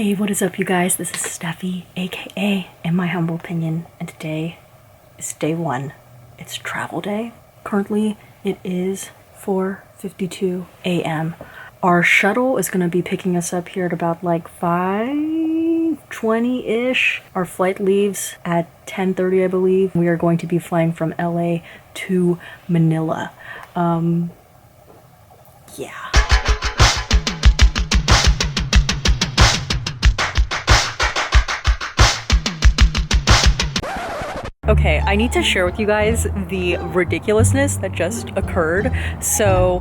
Hey, what is up, you guys? This is Steffi, aka In My Humble Opinion, and today is day one. It's travel day. Currently, it is 4:52 a.m. Our shuttle is gonna be picking us up here at about like 5:20-ish. Our flight leaves at 10:30, I believe. We are going to be flying from LA to Manila. Yeah. Okay, I need to share with you guys the ridiculousness that just occurred. So,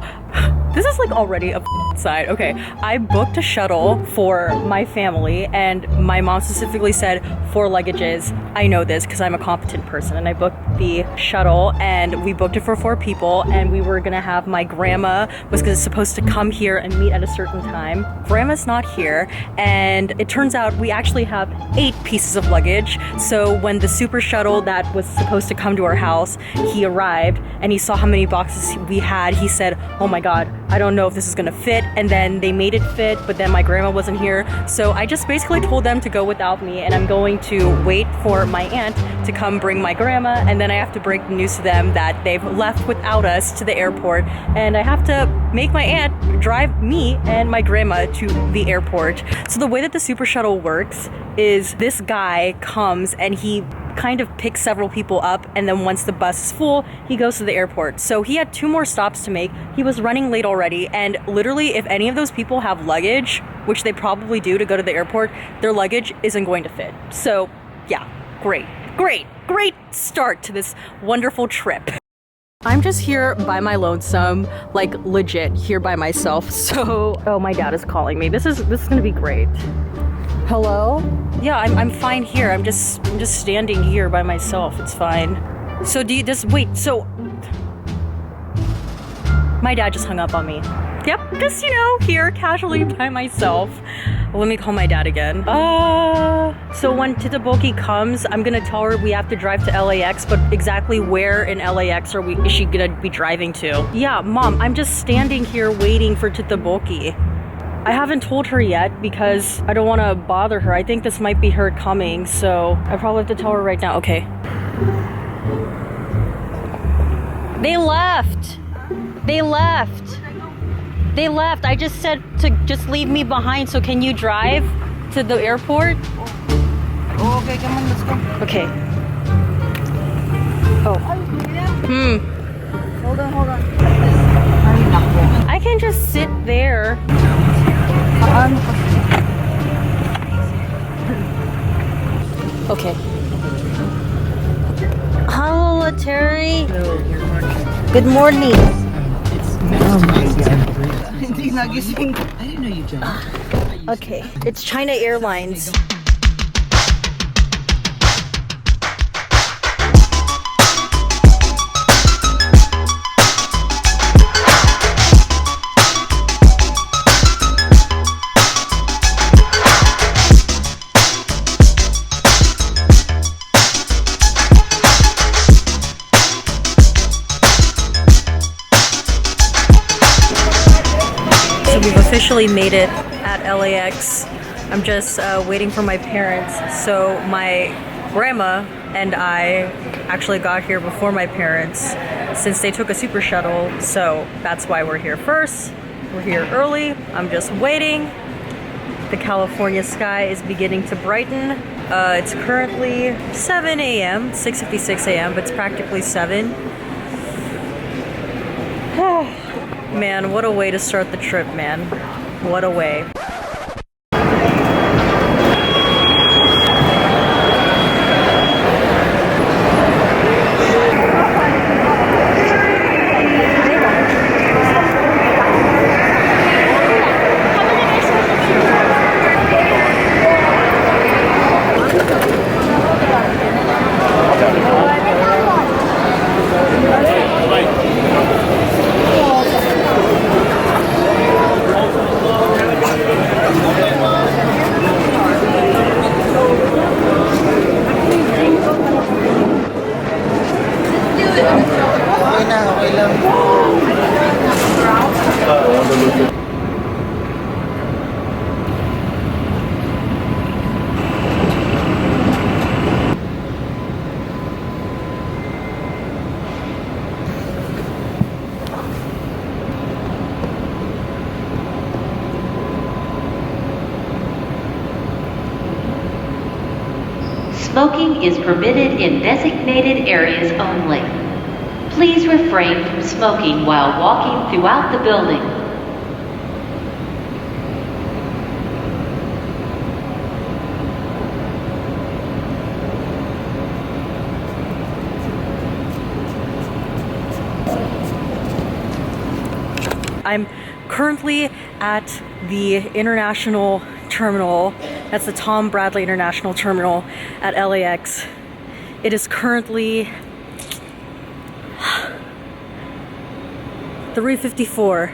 this is like already a side. Okay, I booked a shuttle for my family, and my mom specifically said 4 luggages. I know this because I'm a competent person, and I booked the shuttle, and we booked it for 4 people, and we were gonna have my grandma was supposed to come here and meet at a certain time. Grandma's not here, and it turns out we actually have 8 pieces of luggage. So when the super shuttle that was supposed to come to our house, he arrived and he saw how many boxes we had. He said, "Oh my god, I don't know if this is gonna fit," and then they made it fit, but then my grandma wasn't here. So I just basically told them to go without me, and I'm going to wait for my aunt to come bring my grandma, and then I have to break the news to them that they've left without us to the airport, and I have to make my aunt drive me and my grandma to the airport. So the way that the super shuttle works is this guy comes and he kind of picks several people up, and then once the bus is full, he goes to the airport. So he had 2 more stops to make. He was running late already, and literally if any of those people have luggage, which they probably do to go to the airport, their luggage isn't going to fit. So yeah, great start to this wonderful trip. I'm just here by my lonesome, like legit here by myself. So, oh, my dad is calling me. This is gonna be great. Hello? Yeah, I'm fine here. I'm just standing here by myself. It's fine. So do you just wait? So my dad just hung up on me. Yep, just here casually by myself. Let me call my dad again. So when Titaboki comes, I'm gonna tell her we have to drive to LAX, but exactly where in LAX is she gonna be driving to? Yeah, Mom, I'm just standing here waiting for Titaboki. I haven't told her yet because I don't want to bother her. I think this might be her coming, so I probably have to tell her right now. Okay. They left. I just said to just leave me behind, so can you drive to the airport? Oh, okay, come on, let's go. Okay. Oh. Hold on. I can just sit there. Okay. Hello, Terry. Hello, good morning. Hindi nagising. I didn't know you jumped. Okay, it's China Airlines. So we've officially made it at LAX. I'm just waiting for my parents. So my grandma and I actually got here before my parents since they took a super shuttle. So that's why we're here first. We're here early. I'm just waiting. The California sky is beginning to brighten. It's currently 7 a.m., 6:56 a.m., but it's practically 7. Man, what a way to start the trip, man. What a way. Smoking is permitted in designated areas only. Please refrain from smoking while walking throughout the building. I'm currently at the international terminal. That's the Tom Bradley International Terminal at LAX. It is currently 3:54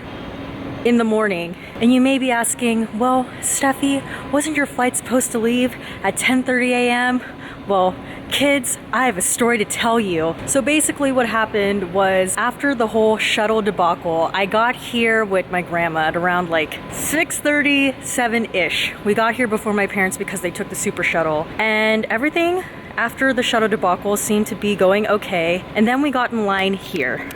in the morning. And you may be asking, well, Steffi, wasn't your flight supposed to leave at 10:30 a.m.? Well, kids, I have a story to tell you. So basically what happened was after the whole shuttle debacle, I got here with my grandma at around like 6:37-ish. We got here before my parents because they took the super shuttle, and everything after the shuttle debacle seemed to be going okay. And then we got in line here.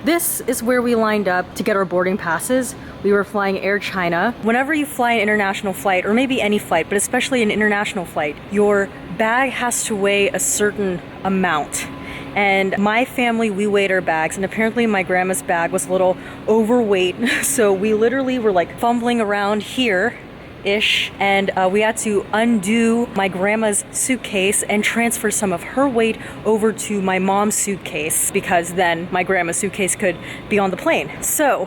This is where we lined up to get our boarding passes. We were flying Air China. Whenever you fly an international flight, or maybe any flight, but especially an international flight, your bag has to weigh a certain amount. And my family, we weighed our bags, and apparently my grandma's bag was a little overweight. So we literally were like fumbling around here ish, and we had to undo my grandma's suitcase and transfer some of her weight over to my mom's suitcase, because then my grandma's suitcase could be on the plane. So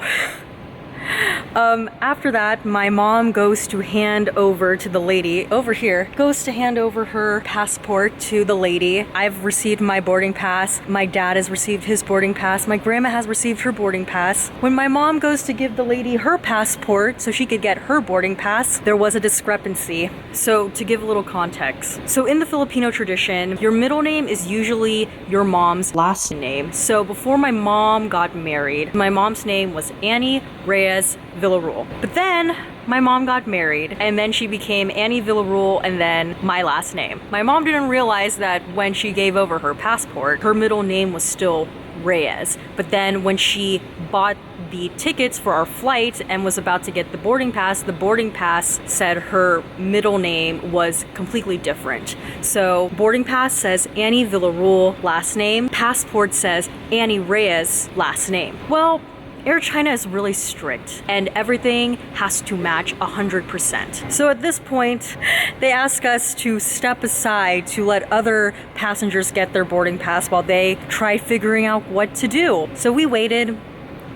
after that, my mom goes to hand over to the lady over here, goes to hand over her passport to the lady. I've received my boarding pass. My dad has received his boarding pass. My grandma has received her boarding pass. When my mom goes to give the lady her passport so she could get her boarding pass, there was a discrepancy. So to give a little context. So in the Filipino tradition, your middle name is usually your mom's last name. So before my mom got married, my mom's name was Annie Reyes Villarreal. But then my mom got married, and then she became Annie Villarreal and then my last name. My mom didn't realize that when she gave over her passport, her middle name was still Reyes. But then when she bought the tickets for our flight and was about to get the boarding pass said her middle name was completely different. So boarding pass says Annie Villarreal last name, passport says Annie Reyes last name. Well, Air China is really strict and everything has to match 100%. So at this point, they ask us to step aside to let other passengers get their boarding pass while they try figuring out what to do. So we waited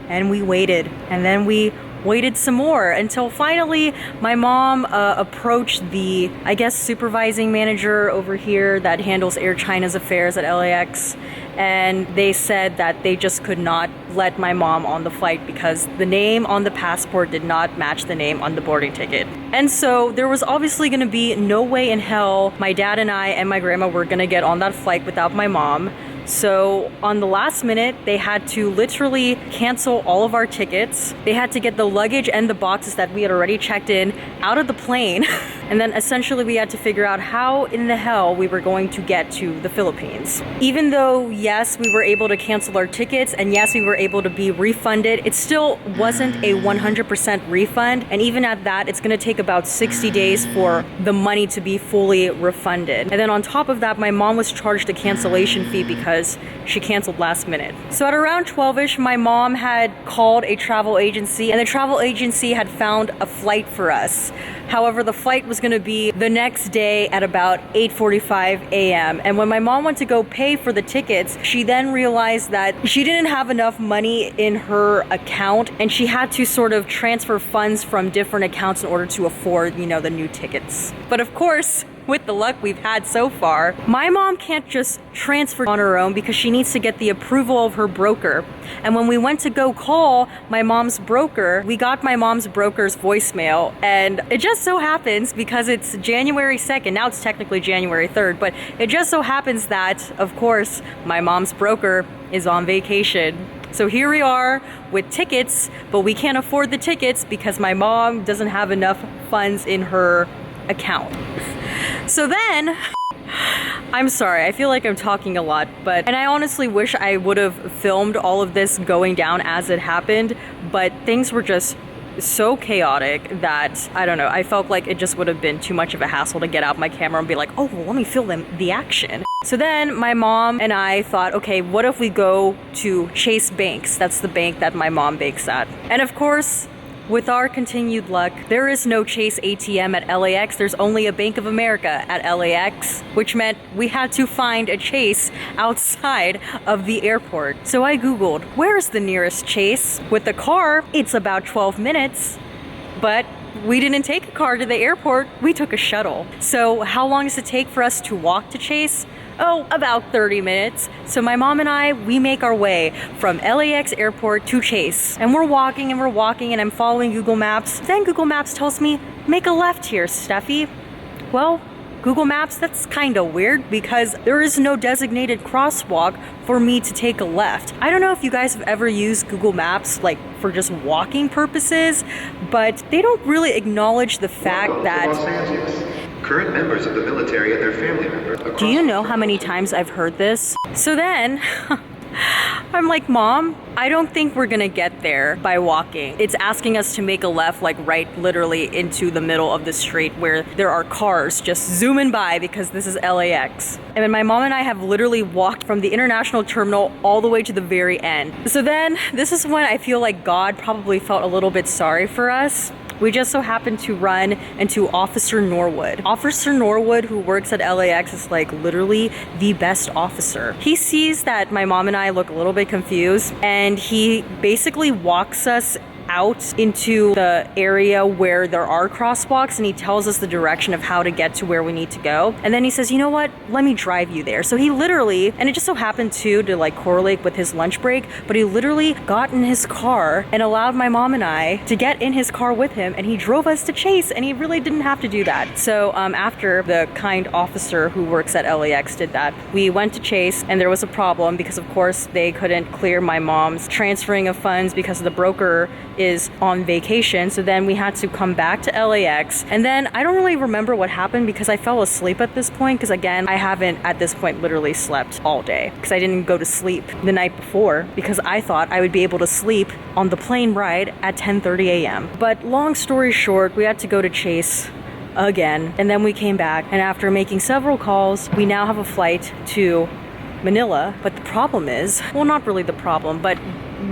and we waited, and then we waited some more until finally my mom approached the, I guess, supervising manager over here that handles Air China's affairs at LAX, and they said that they just could not let my mom on the flight because the name on the passport did not match the name on the boarding ticket. And so there was obviously going to be no way in hell my dad and I and my grandma were going to get on that flight without my mom. So on the last minute, they had to literally cancel all of our tickets. They had to get the luggage and the boxes that we had already checked in out of the plane. And then essentially we had to figure out how in the hell we were going to get to the Philippines. Even though, yes, we were able to cancel our tickets and yes, we were able to be refunded, it still wasn't a 100% refund. And even at that, it's gonna take about 60 days for the money to be fully refunded. And then on top of that, my mom was charged a cancellation fee because she canceled last minute. So at around 12-ish, my mom had called a travel agency and the travel agency had found a flight for us. However, the flight was going to be the next day at about 8:45 a.m. And when my mom went to go pay for the tickets, she then realized that she didn't have enough money in her account and she had to sort of transfer funds from different accounts in order to afford, you know, the new tickets. But of course, with the luck we've had so far, my mom can't just transfer on her own because she needs to get the approval of her broker. And when we went to go call my mom's broker, we got my mom's broker's voicemail, and it just so happens, because it's January 2nd, now it's technically January 3rd, but it just so happens that, of course, my mom's broker is on vacation. So here we are with tickets, but we can't afford the tickets because my mom doesn't have enough funds in her account. So then, I'm sorry, I feel like I'm talking a lot, and I honestly wish I would have filmed all of this going down as it happened, but things were just so chaotic that, I don't know, I felt like it just would have been too much of a hassle to get out my camera and be like, oh, well, let me film the action. So then my mom and I thought, okay, what if we go to Chase Banks? That's the bank that my mom banks at. And of course, with our continued luck, there is no Chase ATM at LAX. There's only a Bank of America at LAX, which meant we had to find a Chase outside of the airport. So I Googled, where's the nearest Chase? With the car, it's about 12 minutes, but we didn't take a car to the airport, we took a shuttle. So how long does it take for us to walk to Chase? Oh, about 30 minutes. So my mom and I, we make our way from LAX airport to Chase. And we're walking and I'm following Google Maps. Then Google Maps tells me, make a left here, Steffi. Well, Google Maps, that's kind of weird because there is no designated crosswalk for me to take a left. I don't know if you guys have ever used Google Maps like for just walking purposes, but they don't really acknowledge the fact that current members of the military and their family members. Do you know how many times I've heard this? So then I'm like, Mom, I don't think we're gonna get there by walking. It's asking us to make a left, like right literally into the middle of the street where there are cars just zooming by because this is LAX. And then my mom and I have literally walked from the international terminal all the way to the very end. So then this is when I feel like God probably felt a little bit sorry for us. We just so happened to run into Officer Norwood. Officer Norwood, who works at LAX, is like literally the best officer. He sees that my mom and I look a little bit confused, and he basically walks us out into the area where there are crosswalks, and he tells us the direction of how to get to where we need to go. And then he says, you know what, let me drive you there. So he literally, and it just so happened to like correlate with his lunch break, but he literally got in his car and allowed my mom and I to get in his car with him, and he drove us to Chase, and he really didn't have to do that. So after the kind officer who works at LAX did that, we went to Chase, and there was a problem because of course they couldn't clear my mom's transferring of funds because the broker is on vacation. So then we had to come back to LAX, and then I don't really remember what happened because I fell asleep at this point, because again, I haven't at this point literally slept all day because I didn't go to sleep the night before because I thought I would be able to sleep on the plane ride at 10:30 a.m. But long story short, we had to go to Chase again, and then we came back, and after making several calls, we now have a flight to Manila. But the problem is, well, not really the problem, but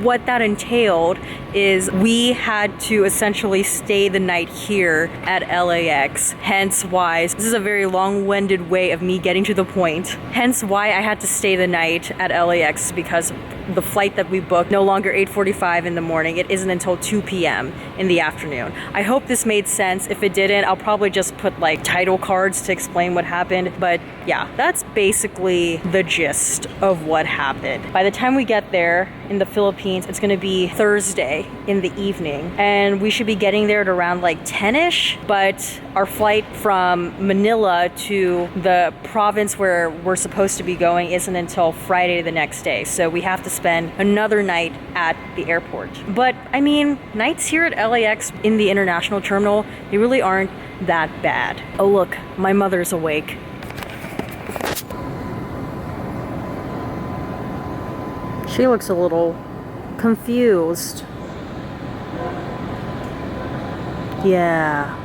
what that entailed is we had to essentially stay the night here at LAX, hence why, this is a very long-winded way of me getting to the point, hence why I had to stay the night at LAX, because the flight that we booked no longer 8:45 in the morning, it isn't until 2 p.m. in the afternoon. I hope this made sense. If it didn't, I'll probably just put like title cards to explain what happened, but yeah, that's basically the gist of what happened. By the time we get there in the Philippines, it's gonna be Thursday in the evening, and we should be getting there at around like 10ish, but our flight from Manila to the province where we're supposed to be going isn't until Friday the next day, so we have to spend another night at the airport. But I mean, nights here at LAX in the international terminal, they really aren't that bad. Oh look, my mother's awake. She looks a little confused. Yeah.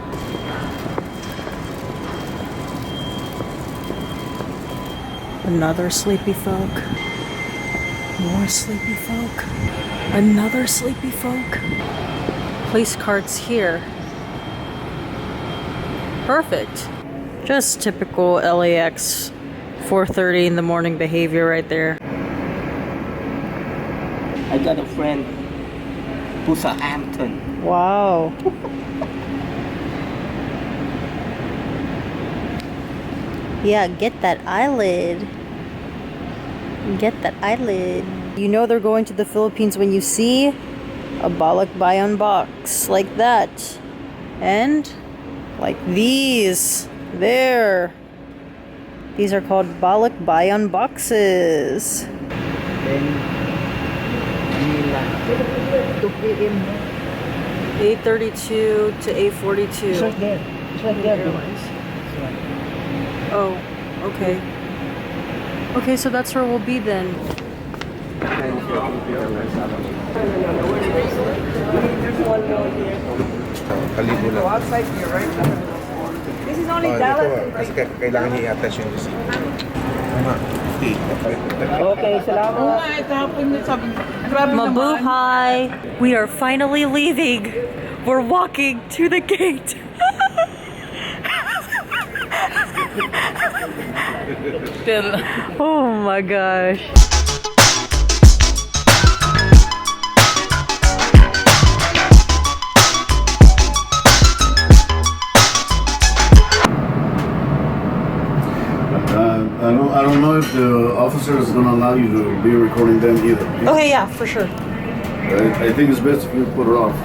Another sleepy folk. More sleepy folk. Another sleepy folk. Place cards here. Perfect. Just typical LAX 4:30 in the morning behavior right there. I got a friend who's a Hampton. Wow. Yeah, get that eyelid. Get that eyelid. You know they're going to the Philippines when you see a balikbayan box like that. And like these. There. These are called balikbayan boxes. Then Manila, 2 p.m. 8:32 to 8:42. It's right there. It's right there. Airlines. Oh, okay. Okay, so that's where we'll be then. Kalibo lang. Outside here, right? This is only Ito, Dallas. kasi kailangan niya i-attach yung receipt. Tama. Okay, salamat. Ito hapon na sabi. Grabe naman. Mabuhay! We are finally leaving. We're walking to the gate. Oh my gosh. I don't know if the officer is going to allow you to be recording them either. Okay, yeah, for sure. I think it's best if you put her off.